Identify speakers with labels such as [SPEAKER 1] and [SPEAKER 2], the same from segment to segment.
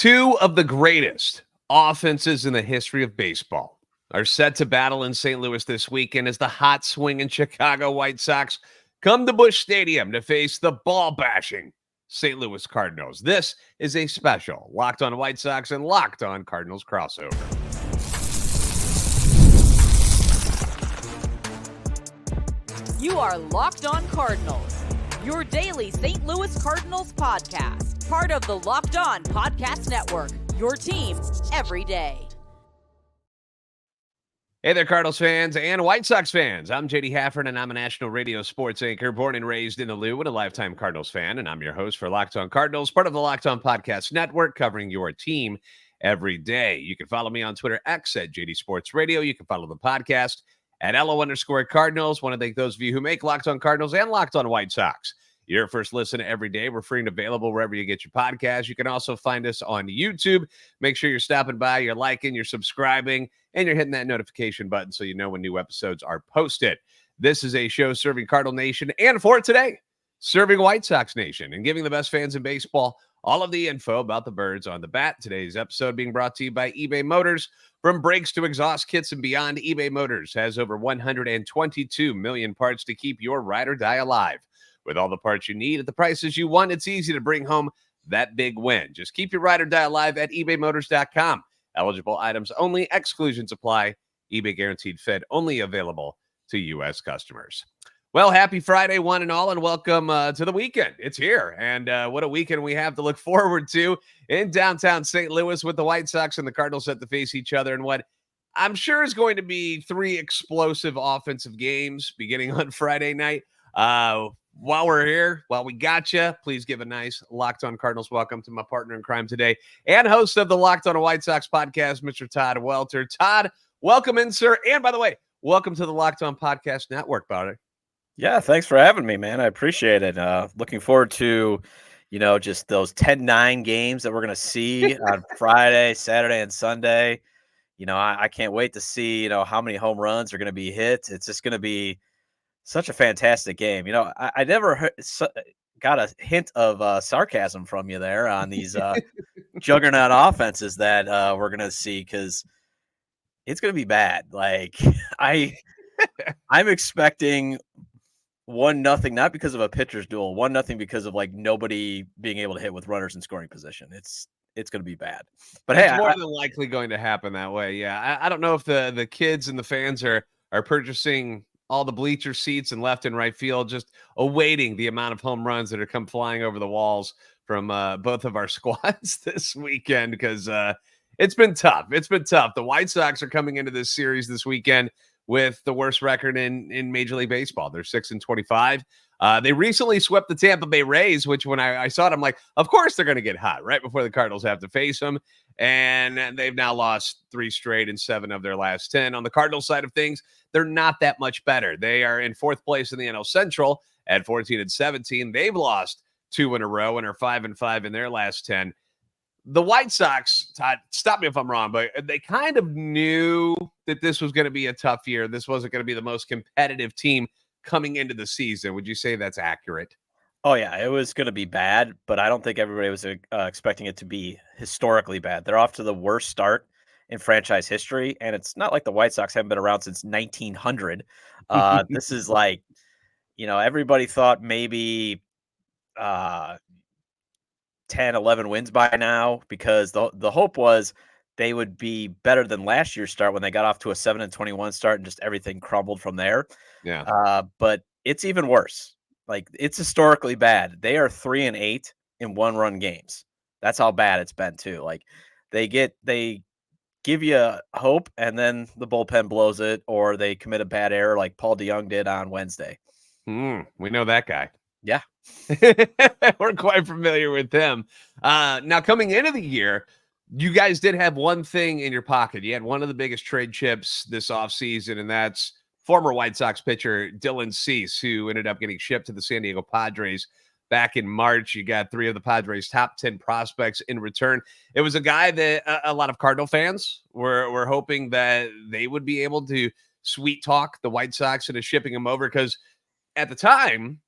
[SPEAKER 1] Two of the greatest offenses in the history of baseball are set to battle in St. Louis this weekend as the hot swinging Chicago White Sox come to Busch Stadium to face the ball-bashing St. Louis Cardinals. This is a special Locked On White Sox and Locked On Cardinals crossover.
[SPEAKER 2] You are Locked On Cardinals, your daily St. Louis Cardinals podcast, part of the Locked On Podcast Network, your team every day.
[SPEAKER 1] Hey there, Cardinals fans and White Sox fans. I'm JD Hafford, and I'm a national radio sports anchor, born and raised in the Lou, and a lifetime Cardinals fan. And I'm your host for Locked On Cardinals, part of the Locked On Podcast Network, covering your team every day. You can follow me on Twitter, X at JD Sports Radio. You can follow the podcast at LO_Cardinals. Want to thank those of you who make Locked On Cardinals and Locked On White Sox your first listen every day. We're free and available wherever you get your podcasts. You can also find us on YouTube. Make sure you're stopping by, you're liking, you're subscribing, and you're hitting that notification button so you know when new episodes are posted. This is a show serving Cardinal Nation, and for today, serving White Sox Nation and giving the best fans in baseball all of the info about the birds on the bat. Today's episode being brought to you by eBay Motors. From brakes to exhaust kits and beyond, eBay Motors has over 122 million parts to keep your ride or die alive. With all the parts you need at the prices you want, it's easy to bring home that big win. Just keep your ride or die alive at ebaymotors.com. Eligible items only. Exclusions apply. eBay guaranteed fit. Only available to U.S. customers. Well, happy Friday, one and all, and welcome to the weekend. It's here, and what a weekend we have to look forward to in downtown St. Louis with the White Sox and the Cardinals set to face each other in what I'm sure is going to be three explosive offensive games beginning on Friday night. While we're here, while we got you, please give a nice Locked On Cardinals welcome to my partner in crime today and host of the Locked On White Sox podcast, Mr. Todd Welter. Todd, welcome in, sir. And by the way, welcome to the Locked On Podcast Network, buddy.
[SPEAKER 3] Yeah, thanks for having me, man. I appreciate it. Looking forward to, just those 10-9 games that we're going to see on Friday, Saturday, and Sunday. I can't wait to see, how many home runs are going to be hit. It's just going to be such a fantastic game. I never got a hint of sarcasm from you there on these juggernaut offenses that we're going to see, because it's going to be bad. Like I'm expecting 1-0, not because of a pitcher's duel, 1-0 because of like nobody being able to hit with runners in scoring position. It's going to be bad. But
[SPEAKER 1] it's more than likely going to happen that way. Yeah, I don't know if the kids and the fans are purchasing all the bleacher seats and left and right field, just awaiting the amount of home runs that are come flying over the walls from both of our squads this weekend, because it's been tough. It's been tough. The White Sox are coming into this series this weekend with the worst record in Major League Baseball. They're 6-25. They recently swept the Tampa Bay Rays, which when I saw it, I'm like, of course they're going to get hot right before the Cardinals have to face them. And they've now lost 3 straight in 7 of their last 10. On the Cardinals side of things, they're not that much better. They are in 4th place in the NL Central at 14-17. They've lost 2 in a row and are 5-5 in their last 10. The White Sox, Todd, stop me if I'm wrong, but they kind of knew that this was going to be a tough year. This wasn't going to be the most competitive team coming into the season. Would you say that's accurate?
[SPEAKER 3] Oh, yeah, it was going to be bad, but I don't think everybody was expecting it to be historically bad. They're off to the worst start in franchise history, and it's not like the White Sox haven't been around since 1900. This is like, everybody thought maybe 10, 11 wins by now, because the hope was they would be better than last year's start when they got off to a 7-21 start and just everything crumbled from there.
[SPEAKER 1] Yeah.
[SPEAKER 3] But it's even worse. Like, it's historically bad. They are 3-8 in 1-run games. That's how bad it's been too. Like, they give you hope, and then the bullpen blows it, or they commit a bad error like Paul DeJong did on Wednesday.
[SPEAKER 1] We know that guy.
[SPEAKER 3] Yeah.
[SPEAKER 1] We're quite familiar with them. Now, coming into the year, you guys did have one thing in your pocket. You had one of the biggest trade chips this offseason, and that's former White Sox pitcher Dylan Cease, who ended up getting shipped to the San Diego Padres back in March. You got 3 of the Padres' top 10 prospects in return. It was a guy that a lot of Cardinal fans were hoping that they would be able to sweet talk the White Sox into shipping him over, because at the time,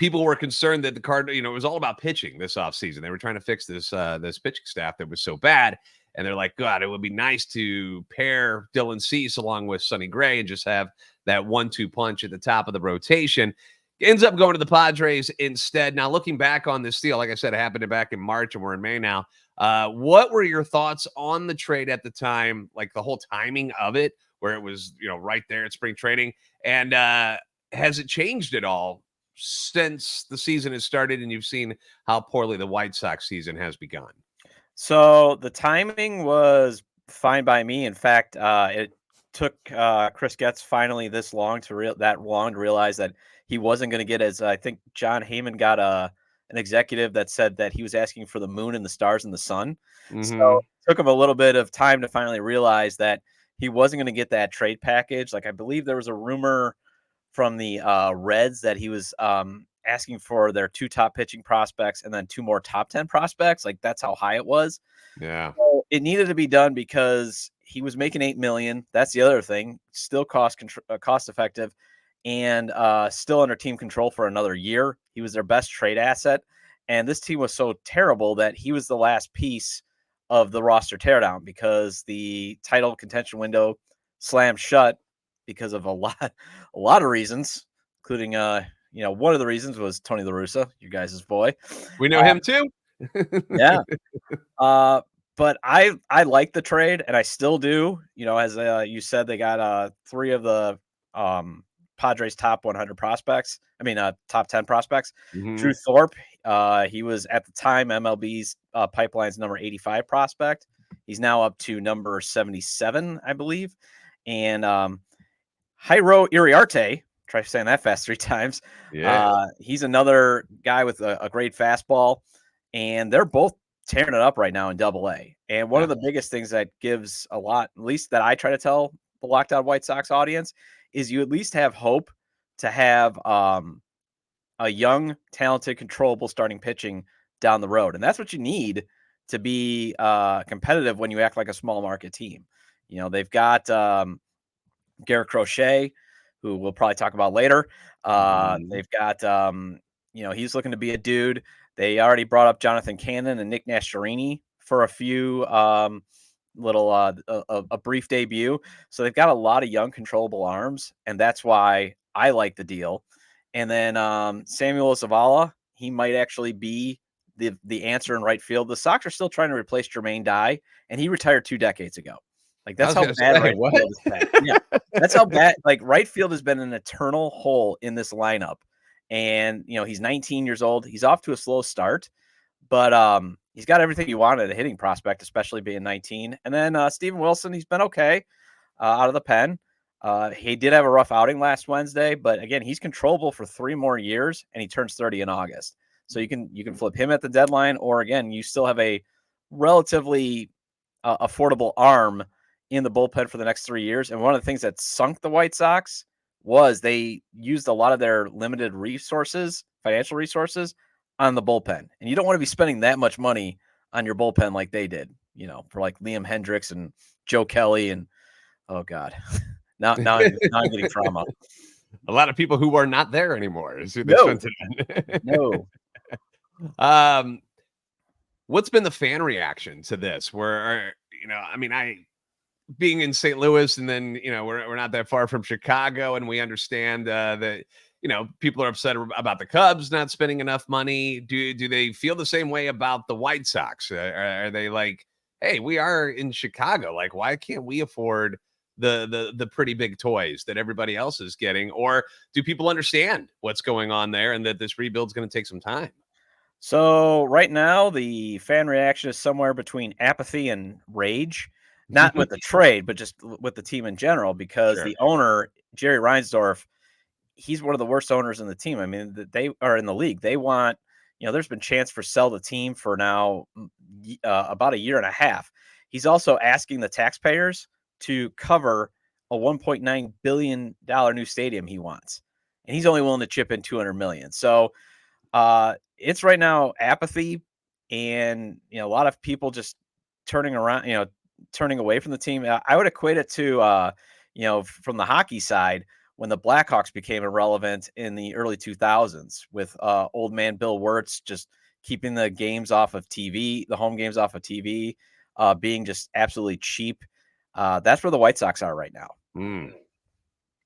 [SPEAKER 1] people were concerned that the Cardinals, it was all about pitching this offseason. They were trying to fix this pitching staff that was so bad. And they're like, God, it would be nice to pair Dylan Cease along with Sonny Gray and just have that 1-2 punch at the top of the rotation. Ends up going to the Padres instead. Now, looking back on this deal, like I said, it happened back in March and we're in May now. What were your thoughts on the trade at the time, like the whole timing of it, where it was, right there at spring training? And has it changed at all since the season has started and you've seen how poorly the White Sox season has begun?
[SPEAKER 3] So the timing was fine by me. In fact, it took Chris Getz finally this long to realize that he wasn't going to get, as I think John Heyman got an executive that said that he was asking for the moon and the stars and the sun.
[SPEAKER 1] Mm-hmm.
[SPEAKER 3] So it took him a little bit of time to finally realize that he wasn't going to get that trade package. Like, I believe there was a rumor from the Reds that he was asking for their 2 top pitching prospects and then 2 more top 10 prospects. Like, that's how high it was.
[SPEAKER 1] Yeah.
[SPEAKER 3] So it needed to be done because he was making $8 million. That's the other thing. Still cost effective and still under team control for another year. He was their best trade asset. And this team was so terrible that he was the last piece of the roster teardown because the title contention window slammed shut because of a lot of reasons, including, one of the reasons was Tony La Russa, you guys' boy.
[SPEAKER 1] We know him too.
[SPEAKER 3] Yeah. But I like the trade and I still do, as you said, they got 3 of the Padres top 100 prospects. Top 10 prospects.
[SPEAKER 1] Mm-hmm.
[SPEAKER 3] Drew Thorpe, he was at the time MLB's pipeline's number 85 prospect. He's now up to number 77, I believe. And Jairo Iriarte, try saying that fast 3 times.
[SPEAKER 1] Yeah.
[SPEAKER 3] He's another guy with a great fastball, and they're both tearing it up right now in Double-A. And one of the biggest things that gives a lot, at least that I try to tell the Locked On White Sox audience, is you at least have hope to have a young, talented, controllable starting pitching down the road. And that's what you need to be competitive when you act like a small market team. They've got Garrett Crochet, who we'll probably talk about later. They've got, he's looking to be a dude. They already brought up Jonathan Cannon and Nick Nastrini for a few a brief debut. So they've got a lot of young, controllable arms, and that's why I like the deal. And then Samuel Zavala, he might actually be the answer in right field. The Sox are still trying to replace Jermaine Dye, and he retired 2 decades ago. Like, that's how bad right field is bad. Yeah, that's how bad. Like, right field has been an eternal hole in this lineup. And, he's 19 years old. He's off to a slow start, but he's got everything you want at a hitting prospect, especially being 19. And then Steven Wilson, he's been okay out of the pen. He did have a rough outing last Wednesday, but again, he's controllable for 3 more years, and he turns 30 in August. So you can flip him at the deadline, or again, you still have a relatively affordable arm in the bullpen for the next 3 years. And one of the things that sunk the White Sox was they used a lot of their limited resources, financial resources, on the bullpen. And you don't want to be spending that much money on your bullpen like they did, for like Liam Hendricks and Joe Kelly and, oh God, now I'm getting trauma.
[SPEAKER 1] A lot of people who are not there anymore is who they spent it on.
[SPEAKER 3] No.
[SPEAKER 1] What's been the fan reaction to this? Where, being in St. Louis, and then, we're not that far from Chicago, and we understand that, people are upset about the Cubs not spending enough money. Do they feel the same way about the White Sox? Are they like, hey, we are in Chicago. Like, why can't we afford the pretty big toys that everybody else is getting? Or do people understand what's going on there and that this rebuild's going to take some time?
[SPEAKER 3] So right now, the fan reaction is somewhere between apathy and rage. Not with the trade, but just with the team in general, because the owner, Jerry Reinsdorf, he's one of the worst owners in the team. I mean, they are in the league. They want, there's been chance for sell the team for now about 1.5 years. He's also asking the taxpayers to cover a $1.9 billion new stadium he wants. And he's only willing to chip in $200 million. So it's right now apathy and, a lot of people just turning away from the team. I would equate it to, from the hockey side, when the Blackhawks became irrelevant in the early 2000s with old man Bill Wirtz just keeping the games off of TV, the home games off of TV, being just absolutely cheap. That's where the White Sox are right now.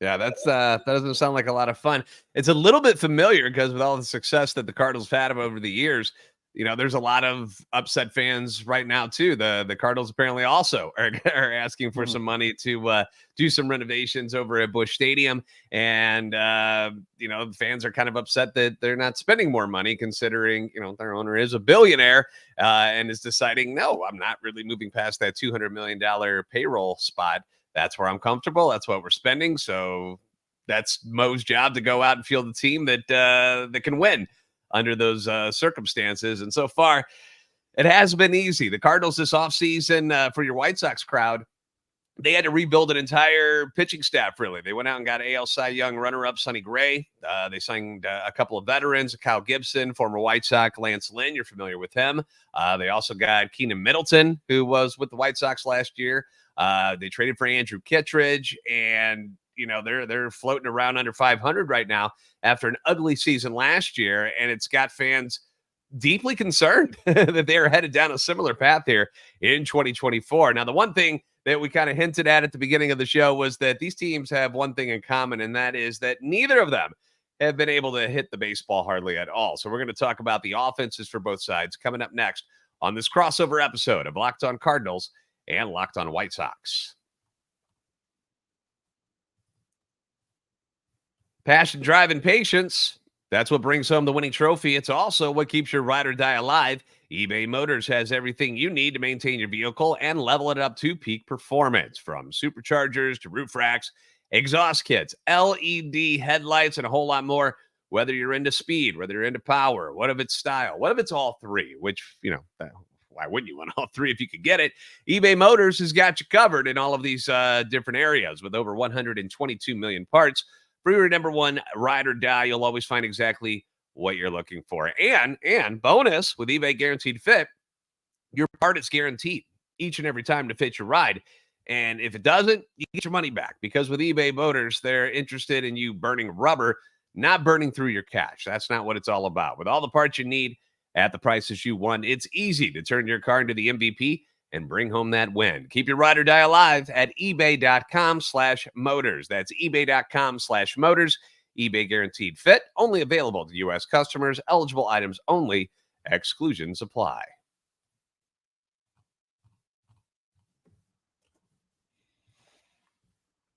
[SPEAKER 1] Yeah, that doesn't sound like a lot of fun. It's a little bit familiar because with all the success that the Cardinals have had over the years, there's a lot of upset fans right now too. The Cardinals apparently also are asking for some money to do some renovations over at Busch Stadium, and fans are kind of upset that they're not spending more money, considering their owner is a billionaire and is deciding, no, I'm not really moving past that $200 million payroll spot. That's where I'm comfortable. That's what we're spending. So that's Mo's job to go out and field the team that can win under those circumstances. And so far, it has been easy. The Cardinals this offseason, for your White Sox crowd, they had to rebuild an entire pitching staff, really. They went out and got AL Cy Young runner-up Sonny Gray. They signed a couple of veterans, Kyle Gibson, former White Sox, Lance Lynn. You're familiar with him. They also got Keenan Middleton, who was with the White Sox last year. They traded for Andrew Kittredge, and they're floating around under 500 right now after an ugly season last year, and it's got fans deeply concerned that they are headed down a similar path here in 2024. Now, the one thing that we kind of hinted at the beginning of the show was that these teams have one thing in common, and that is that neither of them have been able to hit the baseball hardly at all. So we're going to talk about the offenses for both sides coming up next on this crossover episode of Locked On Cardinals and Locked On White Sox. Passion, drive, and patience. That's what brings home the winning trophy. It's also what keeps your ride or die alive. eBay Motors has everything you need to maintain your vehicle and level it up to peak performance, from superchargers to roof racks, exhaust kits, LED headlights, and a whole lot more. Whether you're into speed, whether you're into power, what if it's style, what if it's all three, which, why wouldn't you want all three if you could get it? eBay Motors has got you covered in all of these different areas with over 122 million parts. For your number one ride or die, you'll always find exactly what you're looking for. And bonus, with eBay Guaranteed Fit, your part is guaranteed each and every time to fit your ride. And if it doesn't, you get your money back, because with eBay Motors, they're interested in you burning rubber, not burning through your cash. That's not what it's all about. With all the parts you need at the prices you want, it's easy to turn your car into the MVP and bring home that win. Keep your ride or die alive at ebay.com/motors. That's ebay.com/motors. eBay Guaranteed Fit, only available to U.S. customers. Eligible items only. Exclusions apply.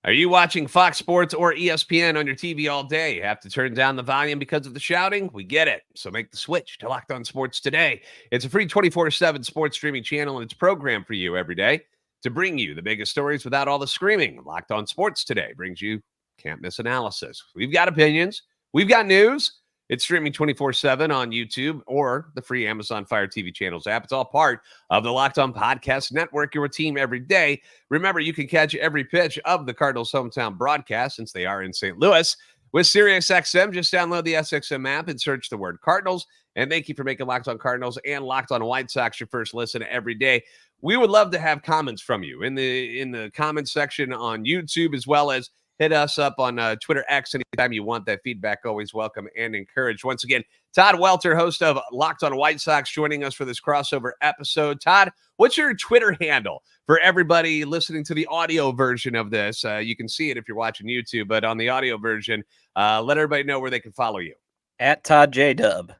[SPEAKER 1] Are you watching Fox Sports or ESPN on your TV all day? You have to turn down the volume because of the shouting? We get it. So make the switch to Locked On Sports today. It's a free 24/7 sports streaming channel, and it's programmed for you every day to bring you the biggest stories without all the screaming. Locked On Sports today brings you can't miss analysis. We've got opinions. We've got news. It's streaming 24/7 on YouTube or the free Amazon Fire TV channels app. It's all part of the Locked On Podcast Network, your team every day. Remember, you can catch every pitch of the Cardinals' hometown broadcast, since they are in St. Louis, with SiriusXM. Just download the SXM app and search the word Cardinals. And thank you for making Locked On Cardinals and Locked On White Sox your first listen every day. We would love to have comments from you in the comments section on YouTube, as well as hit us up on Twitter X anytime you want. That feedback always welcome and encouraged. Once again, Todd Welter, host of Locked On White Sox, joining us for this crossover episode. Todd, what's your Twitter handle for everybody listening to the audio version of this? You can see it if you're watching YouTube, but on the audio version, let everybody know where they can follow you.
[SPEAKER 3] At Todd J. Dub.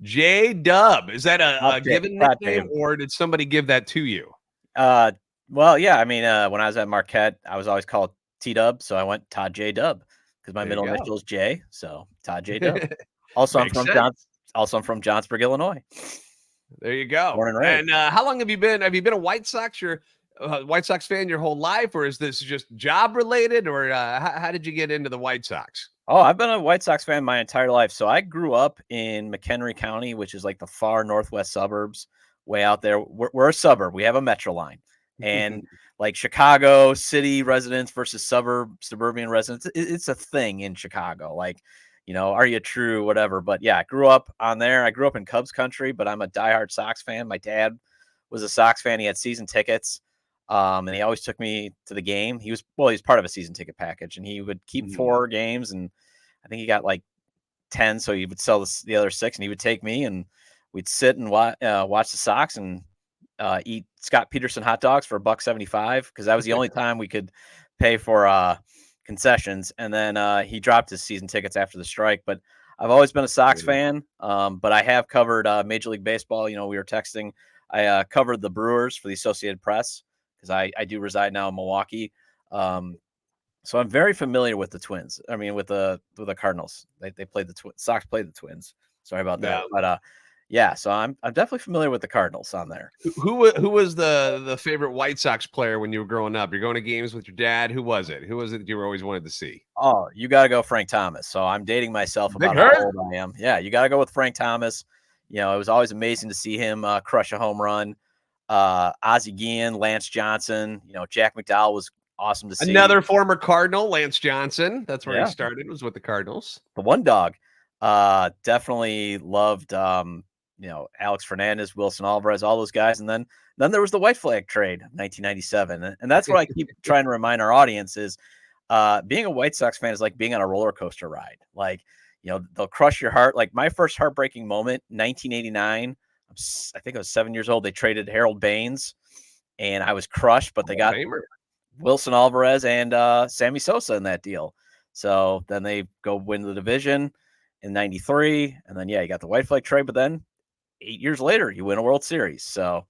[SPEAKER 1] J. Dub. Is that a given nickname, or did somebody give that to you?
[SPEAKER 3] Well, yeah. I mean, when I was at Marquette, I was always called T-Dub, so I went Todd J. Dub because my middle initial is J, so Todd J. Dub. Also, I'm from Johnsburg, Illinois.
[SPEAKER 1] There you go.
[SPEAKER 3] Born and raised.
[SPEAKER 1] And how long have you been? Have you been a White Sox White Sox fan your whole life, or is this just job related, or how did you get into the White Sox?
[SPEAKER 3] Oh, I've been a White Sox fan my entire life. So I grew up in McHenry County, which is like the far northwest suburbs, way out there. We're a suburb. We have a metro line. And like Chicago city residents versus suburban residents, it's a thing in Chicago. Like, are you true, whatever. But yeah, I grew up on there. I grew up in Cubs country, but I'm a diehard Sox fan. My dad was a Sox fan. He had season tickets. And he always took me to the game. He was part of a season ticket package, and he would keep 4 games, and I think he got like 10, so he would sell the other 6, and he would take me, and we'd sit and watch the Sox and eat Scott Peterson hot dogs for $1.75 because that was the only time we could pay for concessions. And then he dropped his season tickets after the strike. But I've always been a Sox fan, but I have covered Major League Baseball. We were texting. I covered the Brewers for the Associated Press because I do reside now in Milwaukee. So I'm very familiar with the Twins. I mean, with the Cardinals. They played the Sox played the Twins. Sorry about that. But yeah, so I'm definitely familiar with the Cardinals on there.
[SPEAKER 1] Who was the favorite White Sox player when you were growing up? You're going to games with your dad. Who was it? Who was it that you were always wanted to see?
[SPEAKER 3] Oh, you got to go Frank Thomas. So I'm dating myself about how old I am. Yeah, you got to go with Frank Thomas. It was always amazing to see him crush a home run. Ozzie Guillen, Lance Johnson. Jack McDowell was awesome to see.
[SPEAKER 1] Another former Cardinal, Lance Johnson. That's where he started, was with the Cardinals.
[SPEAKER 3] The one dog. Definitely loved Alex Fernandez, Wilson Alvarez, all those guys. And then there was the white flag trade, 1997. And that's what I keep trying to remind our audience is being a White Sox fan is like being on a roller coaster ride. Like, they'll crush your heart. Like my first heartbreaking moment, 1989, I think I was 7 years old. They traded Harold Baines and I was crushed, but they got Wilson Alvarez and Sammy Sosa in that deal. So then they go win the division in 93. And then, you got the white flag trade, but then 8 years later, you win a World Series. So,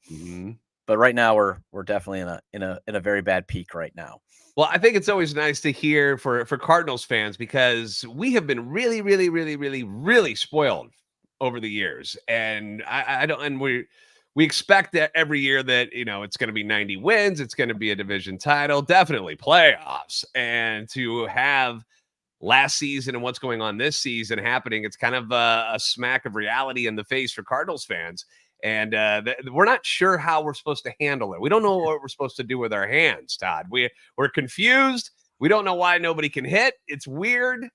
[SPEAKER 3] but right now we're definitely in a very bad peak right now.
[SPEAKER 1] Well, I think it's always nice to hear for Cardinals fans because we have been really, really, really, really, really spoiled over the years, and I don't, and we expect that every year that it's going to be 90 wins, it's going to be a division title, definitely playoffs, and to have last season and what's going on this season happening, it's kind of a smack of reality in the face for Cardinals fans. And we're not sure how we're supposed to handle it. We don't know what we're supposed to do with our hands, Todd. We're confused. We don't know why nobody can hit. It's weird.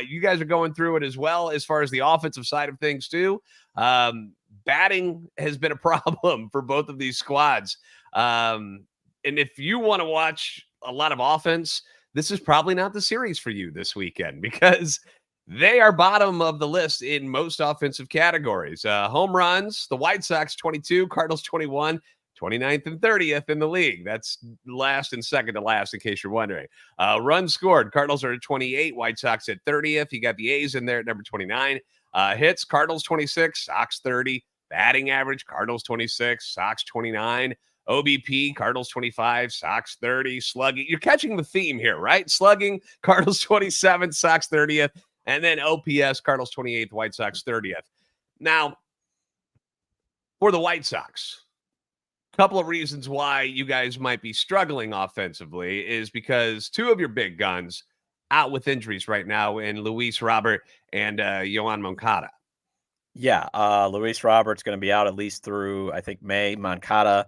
[SPEAKER 1] You guys are going through it as well as far as the offensive side of things too. Batting has been a problem for both of these squads. And if you want to watch a lot of offense, this is probably not the series for you this weekend because they are bottom of the list in most offensive categories. Home runs, the White Sox 22, Cardinals 21, 29th and 30th in the league. That's last and second to last, in case you're wondering. Runs scored, Cardinals are at 28, White Sox at 30th. You got the A's in there at number 29. Hits, Cardinals 26, Sox 30. Batting average, Cardinals 26, Sox 29. OBP, Cardinals 25, Sox 30. Slugging, you're catching the theme here, right? Slugging, Cardinals 27, Sox 30th. And then OPS, Cardinals 28th, White Sox 30th. Now, for the White Sox, a couple of reasons why you guys might be struggling offensively is because two of your big guns out with injuries right now in Luis Robert and Yoan Moncada.
[SPEAKER 3] Yeah, Luis Robert's going to be out at least through, I think, May. Moncada,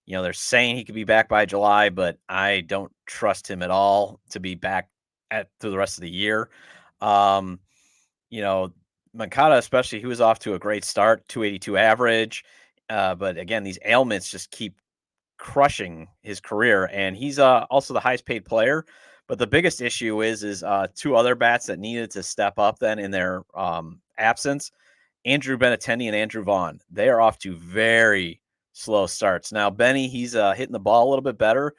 [SPEAKER 3] they're saying he could be back by July, but I don't trust him at all to be back through the rest of the year. Moncada, especially, he was off to a great start, 282 average. But again, these ailments just keep crushing his career. And he's also the highest paid player. But the biggest issue is two other bats that needed to step up then in their absence. Andrew Benintendi and Andrew Vaughn. They are off to very slow starts. Now, Benny, he's hitting the ball a little bit better.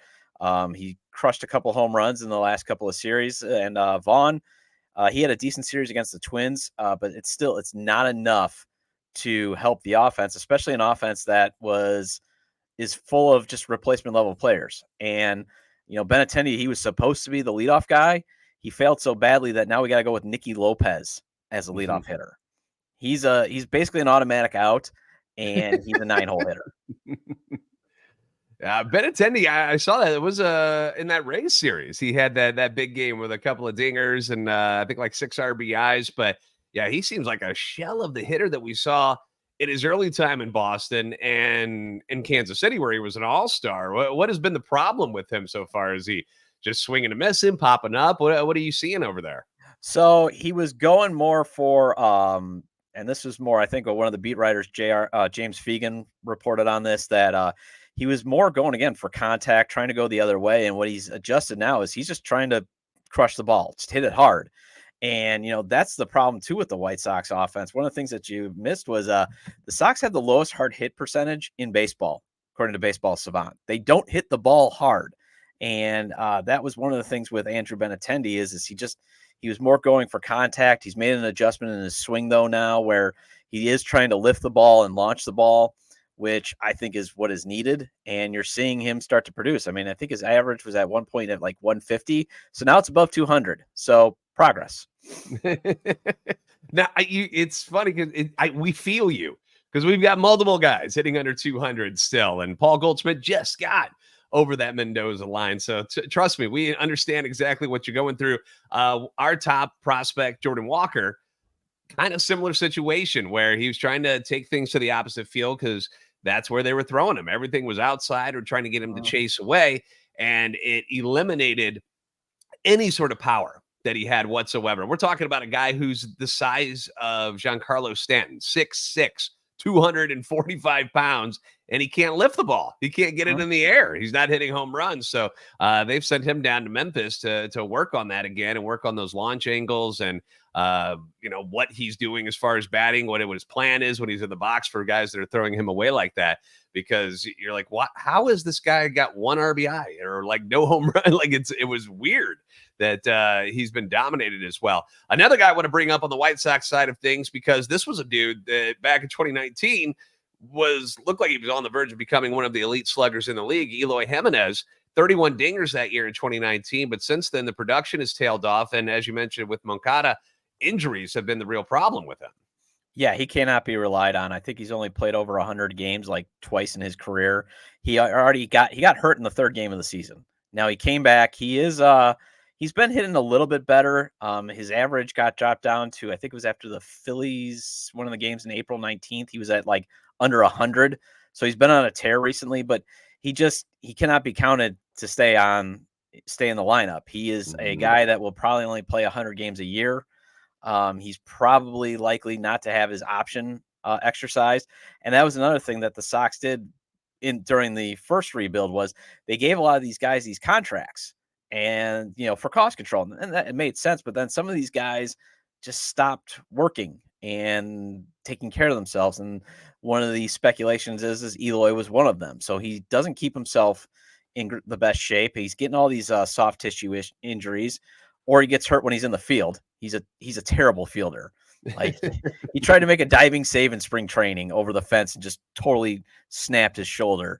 [SPEAKER 3] He crushed a couple home runs in the last couple of series. And Vaughn, he had a decent series against the Twins, but it's not enough to help the offense, especially an offense that is full of just replacement level players. And Benintendi, he was supposed to be the leadoff guy. He failed so badly that now we got to go with Nicky Lopez as a leadoff hitter. He's basically an automatic out, and he's a 9-hole hitter.
[SPEAKER 1] Benintendi, I saw that it was in that Rays series. He had that big game with a couple of dingers and I think like 6 RBIs. But yeah, he seems like a shell of the hitter that we saw in his early time in Boston and in Kansas City, where he was an all-star. What has been the problem with him so far? Is he just swinging and missing, popping up? What are you seeing over there?
[SPEAKER 3] So he was going more for and this was more, I think, what one of the beat writers, James Fegan, reported on this, that he was more going again for contact, trying to go the other way. And what he's adjusted now is he's just trying to crush the ball, just hit it hard. And, that's the problem too with the White Sox offense. One of the things that you missed was the Sox have the lowest hard hit percentage in baseball, according to Baseball Savant. They don't hit the ball hard. And that was one of the things with Andrew Benintendi is he was more going for contact. He's made an adjustment in his swing though now where he is trying to lift the ball and launch the ball, which I think is what is needed. And you're seeing him start to produce. I mean, I think his average was at one point at like 150. So now it's above 200. So progress.
[SPEAKER 1] Now, it's funny because we feel you because we've got multiple guys hitting under 200 still. And Paul Goldschmidt just got over that Mendoza line. So trust me, we understand exactly what you're going through. Our top prospect, Jordan Walker, kind of similar situation where he was trying to take things to the opposite field because that's where they were throwing him. Everything was outside or trying to get him to chase away, and it eliminated any sort of power that he had whatsoever. We're talking about a guy who's the size of Giancarlo Stanton, 6'6", 245 pounds, and he can't lift the ball. He can't get it in the air. He's not hitting home runs. So they've sent him down to Memphis to work on that again and work on those launch angles and what he's doing as far as batting, what his plan is when he's in the box for guys that are throwing him away like that. Because you're like, what? How has this guy got one RBI or like no home run? Like it was weird that he's been dominated as well. Another guy I want to bring up on the White Sox side of things, because this was a dude that back in 2019 looked like he was on the verge of becoming one of the elite sluggers in the league. Eloy Jimenez, 31 dingers that year in 2019. But since then, the production has tailed off. And as you mentioned with Moncada, injuries have been the real problem with him.
[SPEAKER 3] Yeah, he cannot be relied on. I think he's only played over 100 games like twice in his career. He got hurt in the third game of the season. Now he came back. He's been hitting a little bit better. His average got dropped down to, I think it was after the Phillies, one of the games in April 19th. He was at like under 100. So he's been on a tear recently, but he cannot be counted to stay in the lineup. He is a guy that will probably only play 100 games a year. He's probably likely not to have his option exercised. And that was another thing that the Sox did during the first rebuild was they gave a lot of these guys these contracts and, for cost control. And that it made sense. But then some of these guys just stopped working and taking care of themselves. And one of the speculations is Eloy was one of them. So he doesn't keep himself in the best shape. He's getting all these soft tissue injuries, or he gets hurt when he's in the field. He's a terrible fielder. Like he tried to make a diving save in spring training over the fence and just totally snapped his shoulder.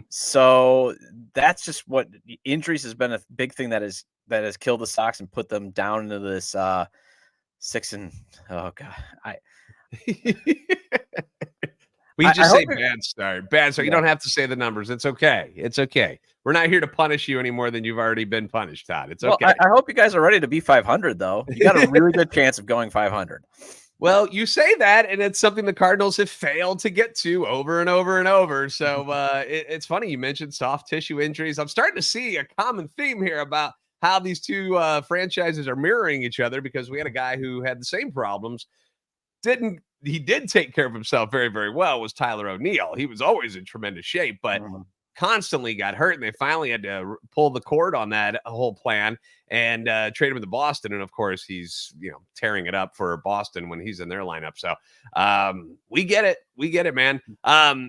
[SPEAKER 3] So that's just what injuries has been a big thing that has killed the Sox and put them down into this oh God.
[SPEAKER 1] We just say bad start. Yeah. You don't have to say the numbers. It's okay. It's okay. We're not here to punish you any more than you've already been punished, Todd. It's okay.
[SPEAKER 3] Well, I hope you guys are ready to be 500, though. You got a really good chance of going 500.
[SPEAKER 1] Well, you say that, and it's something the Cardinals have failed to get to over and over and over. So it's funny you mentioned soft tissue injuries. I'm starting to see a common theme here about how these two franchises are mirroring each other, because we had a guy who had the same problems. He did take care of himself very, very well, was Tyler O'Neill. He was always in tremendous shape, but constantly got hurt, and they finally had to pull the cord on that whole plan and trade him to Boston. And of course, he's tearing it up for Boston when he's in their lineup. So we get it, man.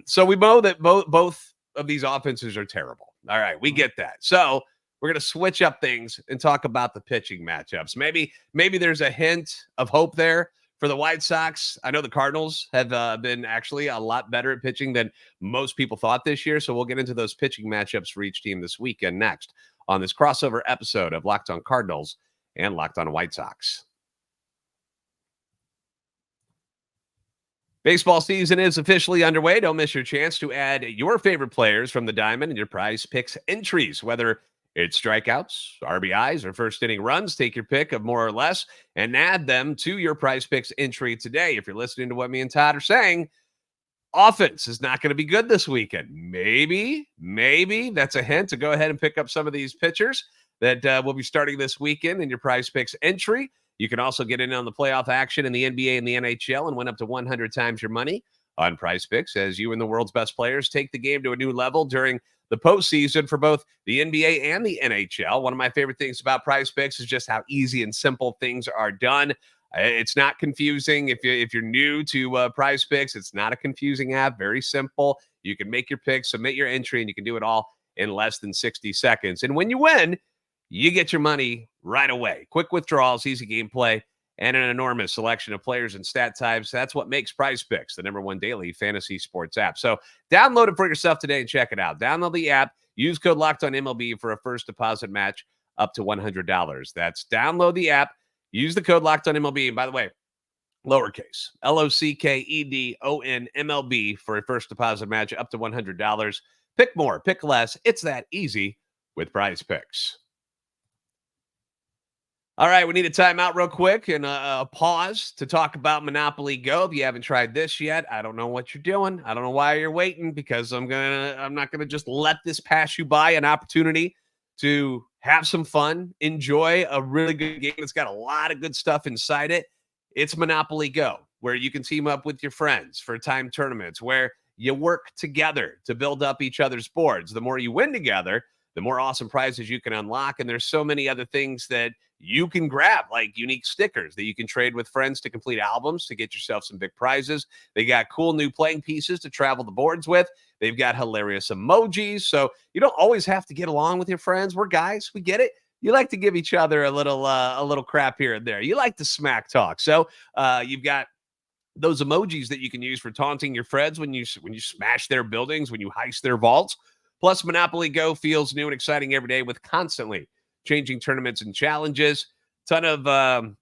[SPEAKER 1] So we know that both of these offenses are terrible. All right, we get that. So we're going to switch up things and talk about the pitching matchups. Maybe there's a hint of hope there for the White Sox. I know the Cardinals have been actually a lot better at pitching than most people thought this year. So we'll get into those pitching matchups for each team this weekend next on this crossover episode of Locked On Cardinals and Locked On White Sox. Baseball season is officially underway. Don't miss your chance to add your favorite players from the diamond in your PrizePicks entries, whether it's strikeouts, RBIs, or first inning runs. Take your pick of more or less and add them to your PrizePicks entry today. If you're listening to what me and Todd are saying, offense is not going to be good this weekend. Maybe that's a hint to go ahead and pick up some of these pitchers that will be starting this weekend in your PrizePicks entry. You can also get in on the playoff action in the NBA and the NHL and win up to 100 times your money on PrizePicks as you and the world's best players take the game to a new level during the postseason for both the NBA and the NHL. One of my favorite things about PrizePicks is just how easy and simple things are done. It's not confusing. If you're new to PrizePicks, it's not a confusing app. Very simple. You can make your picks, submit your entry, and you can do it all in less than 60 seconds. And when you win, you get your money right away. Quick withdrawals, easy gameplay, and an enormous selection of players and stat types. That's what makes PrizePicks the number one daily fantasy sports app. So download it for yourself today and check it out. Download the app. Use code LOCKEDONMLB for a first deposit match up to $100. That's download the app. Use the code LOCKEDONMLB. And by the way, lowercase, LOCKEDONMLB for a first deposit match up to $100. Pick more, pick less. It's that easy with PrizePicks. All right, we need a timeout real quick and a pause to talk about Monopoly Go. If you haven't tried this yet, I don't know what you're doing. I don't know why you're waiting, because I'm not gonna just let this pass you by. An opportunity to have some fun, enjoy a really good game that's got a lot of good stuff inside it. It's Monopoly Go, where you can team up with your friends for time tournaments, where you work together to build up each other's boards. The more you win together, the more awesome prizes you can unlock. And there's so many other things that you can grab, like unique stickers that you can trade with friends to complete albums to get yourself some big prizes. They got cool new playing pieces to travel the boards with. They've got hilarious emojis. So you don't always have to get along with your friends. We're guys. We get it. You like to give each other a little crap here and there. You like to smack talk. So you've got those emojis that you can use for taunting your friends when you smash their buildings, when you heist their vaults. Plus, Monopoly Go feels new and exciting every day with constantly changing tournaments and challenges. Ton of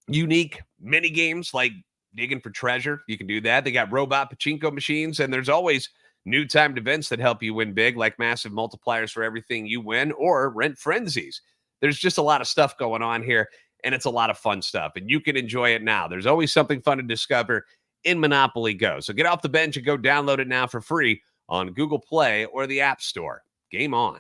[SPEAKER 1] unique mini games like digging for treasure. You can do that. They got robot pachinko machines, and there's always new timed events that help you win big, like massive multipliers for everything you win or rent frenzies. There's just a lot of stuff going on here, and it's a lot of fun stuff, and you can enjoy it now. There's always something fun to discover in Monopoly Go. So get off the bench and go download it now for free on Google Play or the App Store. Game on.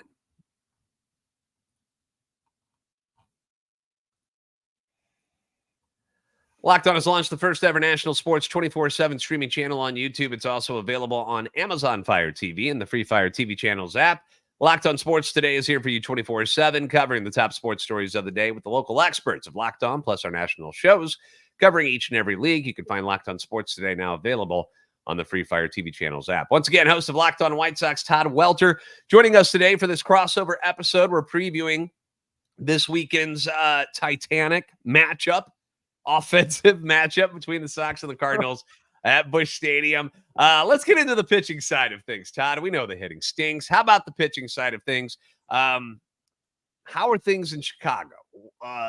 [SPEAKER 1] Locked On has launched the first ever national sports 24/7 streaming channel on YouTube. It's also available on Amazon Fire TV and the free Fire TV channels app. Locked On Sports Today is here for you 24/7, covering the top sports stories of the day with the local experts of Locked On, plus our national shows covering each and every league. You can find Locked On Sports Today now available on the free Fire TV channels app. Once again, host of Locked On White Sox, Todd Welter, joining us today for this crossover episode. We're previewing this weekend's Titanic matchup, offensive matchup between the Sox and the Cardinals at Busch Stadium. Let's get into the pitching side of things, Todd. We know the hitting stinks. How about the pitching side of things? How are things in Chicago?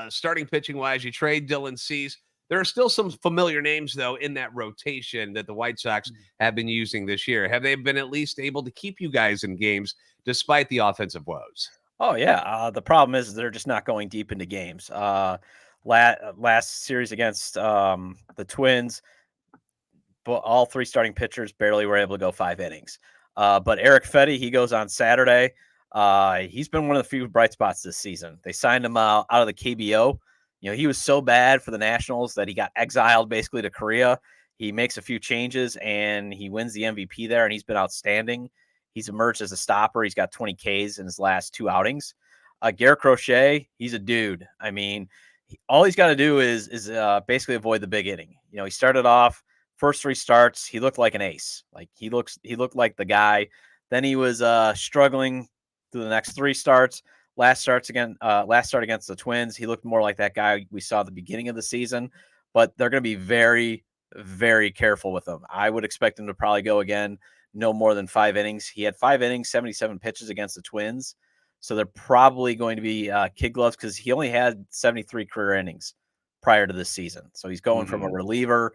[SPEAKER 1] Starting pitching-wise, you trade Dylan Cease. There are still some familiar names, though, in that rotation that the White Sox have been using this year. Have they been at least able to keep you guys in games despite the offensive woes?
[SPEAKER 3] Oh, yeah. The problem is they're just not going deep into games. Last series against the Twins, but all three starting pitchers barely were able to go 5 innings. But Eric Fetty, he goes on Saturday. He's been one of the few bright spots this season. They signed him out of the KBO. You know, he was so bad for the Nationals that he got exiled basically to Korea. He makes a few changes and he wins the MVP there, and he's been outstanding. He's emerged as a stopper. He's got 20 Ks in his last 2 outings. Garrett Crochet, he's a dude. I mean, all he's got to do is basically avoid the big inning. You know, he started off first 3 starts, he looked like an ace. Like he looked like the guy. Then he was struggling through the next 3 starts. Last start against the Twins, he looked more like that guy we saw at the beginning of the season. But they're going to be very, very careful with him. I would expect him to probably go again no more than 5 innings. He had 5 innings, 77 pitches against the Twins. So they're probably going to be kid gloves because he only had 73 career innings prior to this season. So he's going from a reliever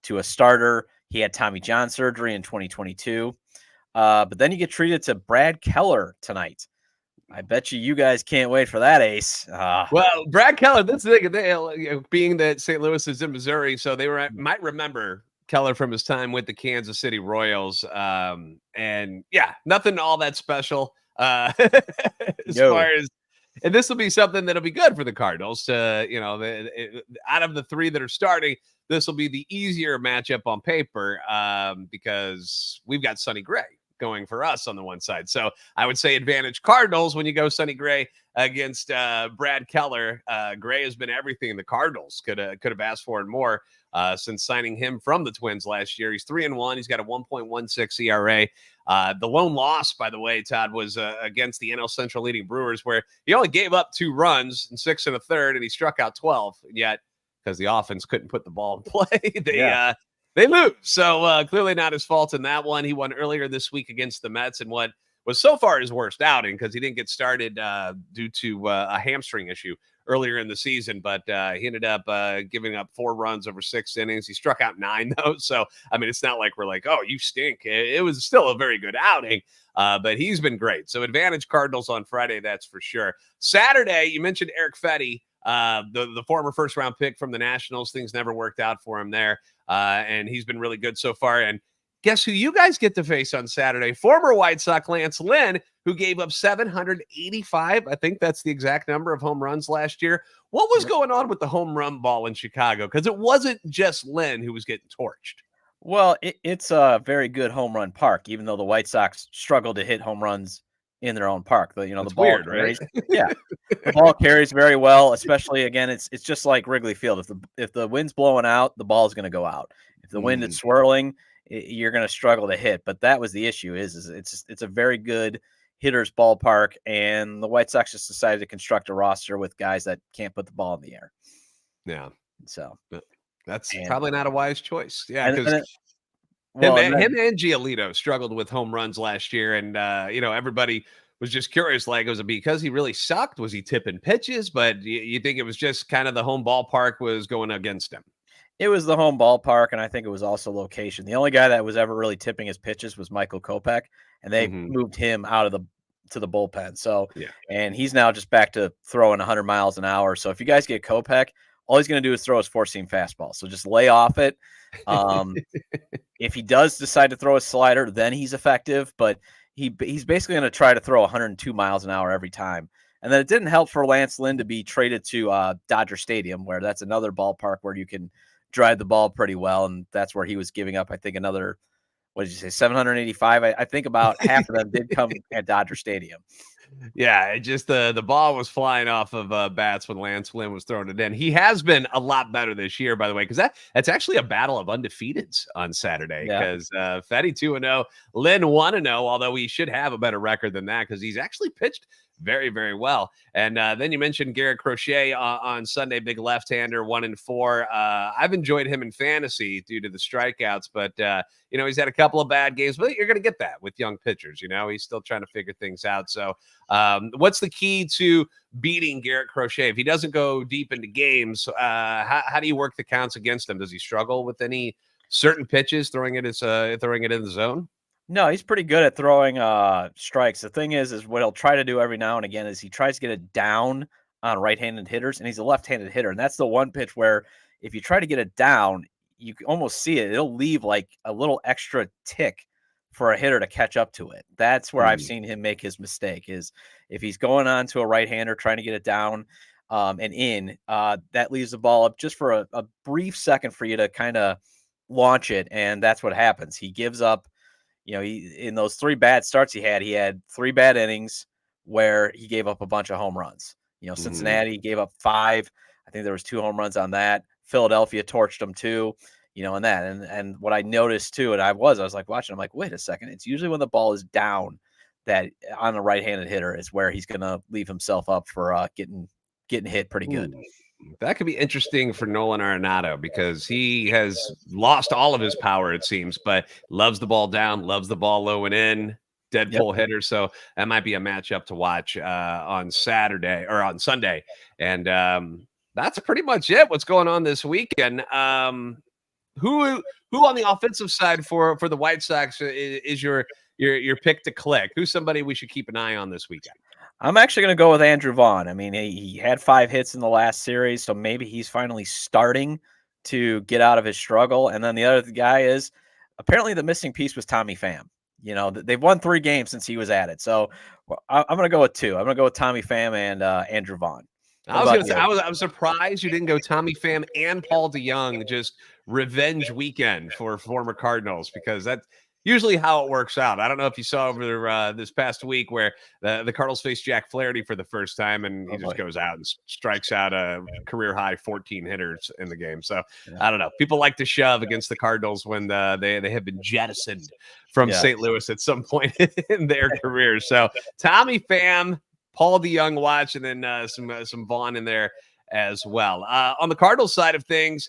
[SPEAKER 3] to a starter. He had Tommy John surgery in 2022. But then you get treated to Brad Keller tonight. I bet you guys can't wait for that ace.
[SPEAKER 1] Well, Brad Keller, this thing, being that St. Louis is in Missouri, so they might remember Keller from his time with the Kansas City Royals. And yeah, nothing all that special as far as And this will be something that'll be good for the Cardinals to, out of the three that are starting, this will be the easier matchup on paper because we've got Sonny Gray going for us on the one side. So I would say advantage Cardinals when you go Sonny Gray against Brad Keller. Gray has been everything the Cardinals could have asked for and more since signing him from the Twins last year. He's 3-1. He's got a 1.16 ERA. The lone loss, by the way, Todd, was against the NL Central leading Brewers, where he only gave up 2 runs in 6 1/3, and he struck out 12. And yet, because the offense couldn't put the ball in play, they lose. So clearly not his fault in that one. He won earlier this week against the Mets in what was so far his worst outing because he didn't get started due to a hamstring issue earlier in the season, but he ended up giving up 4 runs over 6 innings. He struck out 9, though. So, I mean, it's not like we're like, oh, you stink. It was still a very good outing, but he's been great. So advantage Cardinals on Friday, that's for sure. Saturday, you mentioned Eric Fetty, the former first-round pick from the Nationals. Things never worked out for him there, and he's been really good so far. And guess who you guys get to face on Saturday? Former White Sox Lance Lynn, who gave up 785. I think that's the exact number of home runs last year. What was going on with the home run ball in Chicago? Because it wasn't just Lynn who was getting torched.
[SPEAKER 3] Well, it's a very good home run park, even though the White Sox struggle to hit home runs in their own park. The ball
[SPEAKER 1] weird,
[SPEAKER 3] carries,
[SPEAKER 1] right?
[SPEAKER 3] Yeah, the ball carries very well. Especially again, it's just like Wrigley Field. If the wind's blowing out, the ball is going to go out. If the wind is swirling, you're going to struggle to hit. But that was the issue. Is it's a very good hitter's ballpark, and the White Sox just decided to construct a roster with guys that can't put the ball in the air.
[SPEAKER 1] Yeah,
[SPEAKER 3] so
[SPEAKER 1] that's probably not a wise choice. Yeah, because him and Giolito struggled with home runs last year, and everybody was just curious, like, was it because he really sucked? Was he tipping pitches? But you think it was just kind of the home ballpark was going against him?
[SPEAKER 3] It was the home ballpark, and I think it was also location. The only guy that was ever really tipping his pitches was Michael Kopech, and they moved him out of to the bullpen. So, and he's now just back to throwing 100 miles an hour. So if you guys get Kopech, all he's going to do is throw his 4-seam fastball. So just lay off it. If he does decide to throw a slider, then he's effective. But he's basically going to try to throw 102 miles an hour every time. And then it didn't help for Lance Lynn to be traded to Dodger Stadium, where that's another ballpark where you can drive the ball pretty well. And that's where he was giving up, I think, another, what did you say, 785? I think about half of them did come at Dodger Stadium.
[SPEAKER 1] Yeah, it just the ball was flying off of bats when Lance Lynn was throwing it in. He has been a lot better this year, by the way, because that's actually a battle of undefeateds on Saturday. Because Fetty 2-0, Lynn 1-0, although he should have a better record than that because he's actually pitched very, very well. And then you mentioned Garrett Crochet on Sunday, big left-hander, 1-4. I've enjoyed him in fantasy due to the strikeouts, but he's had a couple of bad games, but you're going to get that with young pitchers. He's still trying to figure things out. So what's the key to beating Garrett Crochet? If he doesn't go deep into games, how do you work the counts against him? Does he struggle with any certain pitches, throwing it in the zone?
[SPEAKER 3] No, he's pretty good at throwing strikes. The thing is what he'll try to do every now and again is he tries to get it down on right-handed hitters, and he's a left-handed hitter. And that's the one pitch where if you try to get it down, you can almost see it. It'll leave like a little extra tick for a hitter to catch up to it. That's where I've seen him make his mistake, is if he's going on to a right-hander trying to get it down and in, that leaves the ball up just for a brief second for you to kind of launch it, and that's what happens. He gives up. In those 3 bad starts he had 3 bad innings where he gave up a bunch of home runs. Cincinnati gave up 5. I think there was 2 home runs on that. Philadelphia torched them too, and that. And what I noticed too, and I was like watching, I'm like, wait a second. It's usually when the ball is down that on a right-handed hitter is where he's going to leave himself up for getting hit pretty good.
[SPEAKER 1] That could be interesting for Nolan Arenado because he has lost all of his power, it seems, but loves the ball down, loves the ball low and in, dead pull hitter. So that might be a matchup to watch on Saturday or on Sunday. And that's pretty much it. What's going on this weekend? Who on the offensive side for the White Sox is your pick to click? Who's somebody we should keep an eye on this weekend?
[SPEAKER 3] I'm actually going to go with Andrew Vaughn. I mean, he had 5 hits in the last series, so maybe he's finally starting to get out of his struggle. And then the other guy is apparently the missing piece was Tommy Pham. They've won 3 games since he was added. So I'm going to go with 2. I'm going to go with Tommy Pham and Andrew Vaughn.
[SPEAKER 1] I was going to say, I was surprised you didn't go Tommy Pham and Paul DeYoung, just revenge weekend for former Cardinals, because that's usually how it works out. I don't know if you saw over this past week where the Cardinals faced Jack Flaherty for the first time, and he just goes out and strikes out a career high 14 hitters in the game. So I don't know. People like to shove against the Cardinals when they have been jettisoned from St. Louis at some point in their careers. So Tommy Pham, Paul DeYoung watch, and then some Vaughn in there as well. On the Cardinals side of things,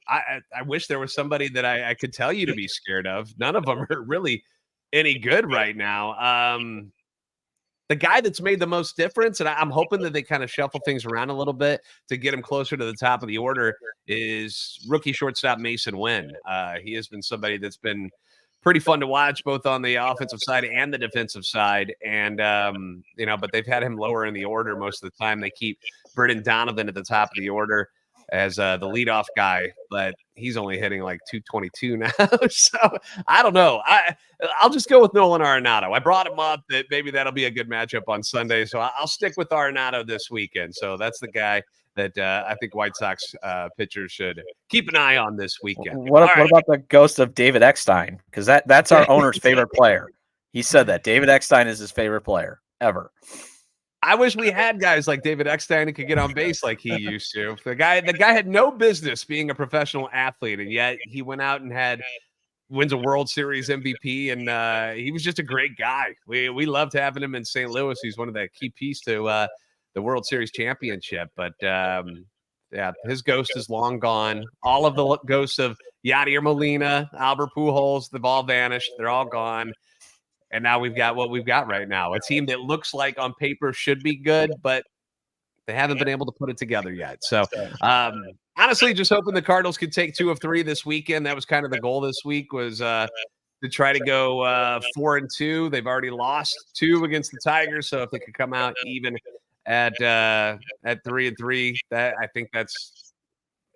[SPEAKER 1] I wish there was somebody that I could tell you to be scared of. None of them are really any good right now. The guy that's made the most difference, and I'm hoping that they kind of shuffle things around a little bit to get him closer to the top of the order, is rookie shortstop Mason Wynn. He has been somebody that's been pretty fun to watch, both on the offensive side and the defensive side. And, but they've had him lower in the order most of the time. They keep Brendan Donovan at the top of the order as the leadoff guy, but he's only hitting like 222 now. So I don't know. I'll just go with Nolan Arenado. I brought him up that maybe that'll be a good matchup on Sunday. So I'll stick with Arenado this weekend. So that's the guy that I think White Sox pitchers should keep an eye on this weekend.
[SPEAKER 3] What about the ghost of David Eckstein? Because that's our owner's favorite player. He said that David Eckstein is his favorite player ever.
[SPEAKER 1] I wish we had guys like David Eckstein who could get on base like he used to. The guy had no business being a professional athlete, and yet he went out and wins a World Series MVP, and he was just a great guy. We loved having him in St. Louis. He's one of the key pieces to the World Series championship. But his ghost is long gone. All of the ghosts of Yadier Molina, Albert Pujols, they've all vanished. They're all gone. And now we've got what we've got right now. A team that looks like on paper should be good, but they haven't been able to put it together yet. So honestly, just hoping the Cardinals could take 2 of 3 this weekend. That was kind of the goal this week, was to try to go 4-2. They've already lost 2 against the Tigers. So if they could come out even at 3-3, I think that's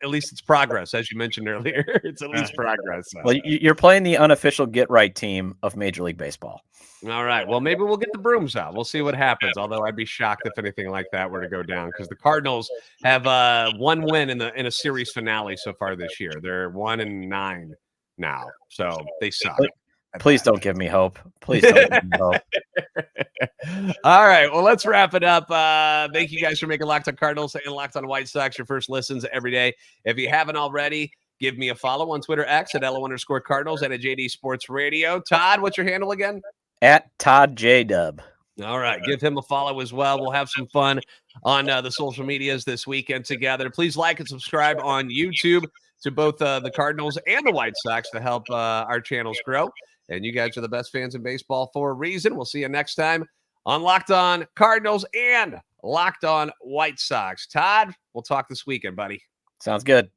[SPEAKER 1] at least it's progress, as you mentioned earlier. It's at least progress. So.
[SPEAKER 3] Well, you're playing the unofficial get-right team of Major League Baseball.
[SPEAKER 1] All right. Well, maybe we'll get the brooms out. We'll see what happens. Although I'd be shocked if anything like that were to go down, because the Cardinals have 1 win in a series finale so far this year. They're 1-9 now, so they suck.
[SPEAKER 3] Please don't give me hope. Please don't give me hope.
[SPEAKER 1] All right. Well, let's wrap it up. Thank you guys for making Locked On Cardinals and Locked On White Sox your first listens every day. If you haven't already, give me a follow on Twitter X at @LO_Cardinals and at JD Sports Radio. Todd, what's your handle again?
[SPEAKER 3] At Todd J Dub.
[SPEAKER 1] All right. Give him a follow as well. We'll have some fun on the social medias this weekend together. Please like and subscribe on YouTube to both the Cardinals and the White Sox to help our channels grow. And you guys are the best fans in baseball for a reason. We'll see you next time on Locked On Cardinals and Locked On White Sox. Todd, we'll talk this weekend, buddy.
[SPEAKER 3] Sounds good.